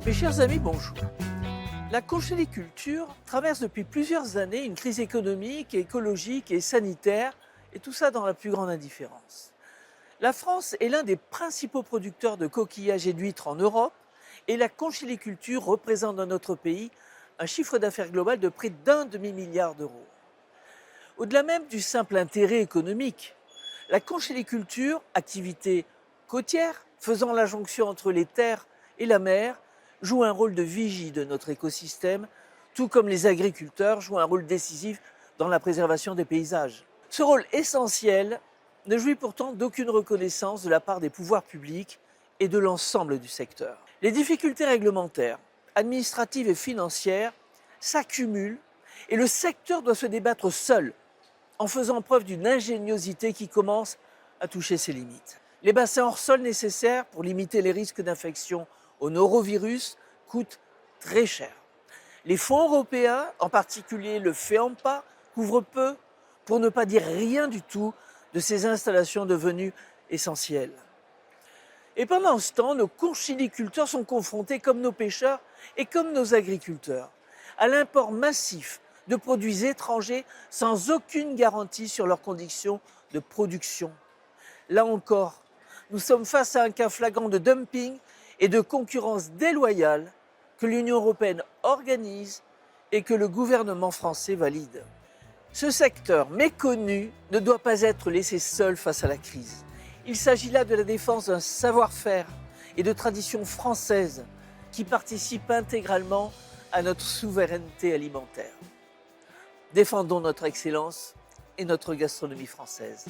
Mes chers amis, bonjour. La congéliculture traverse depuis plusieurs années une crise économique, écologique et sanitaire, et tout ça dans la plus grande indifférence. La France est l'un des principaux producteurs de coquillages et d'huîtres en Europe, et la congéliculture représente dans notre pays un chiffre d'affaires global de près d'un demi-milliard d'euros. Au-delà même du simple intérêt économique, la congéliculture, activité côtière faisant la jonction entre les terres et la mer, joue un rôle de vigie de notre écosystème, tout comme les agriculteurs jouent un rôle décisif dans la préservation des paysages. Ce rôle essentiel ne jouit pourtant d'aucune reconnaissance de la part des pouvoirs publics et de l'ensemble du secteur. Les difficultés réglementaires, administratives et financières s'accumulent et le secteur doit se débattre seul, en faisant preuve d'une ingéniosité qui commence à toucher ses limites. Les bassins hors sol nécessaires pour limiter les risques d'infection au norovirus coûtent très cher. Les fonds européens, en particulier le FEAMPA, couvrent peu, pour ne pas dire rien du tout, de ces installations devenues essentielles. Et pendant ce temps, nos conchyliculteurs sont confrontés, comme nos pêcheurs et comme nos agriculteurs, à l'import massif de produits étrangers sans aucune garantie sur leurs conditions de production. Là encore, nous sommes face à un cas flagrant de dumping et de concurrence déloyale que l'Union européenne organise et que le gouvernement français valide. Ce secteur méconnu ne doit pas être laissé seul face à la crise. Il s'agit là de la défense d'un savoir-faire et de traditions françaises qui participent intégralement à notre souveraineté alimentaire. Défendons notre excellence et notre gastronomie française.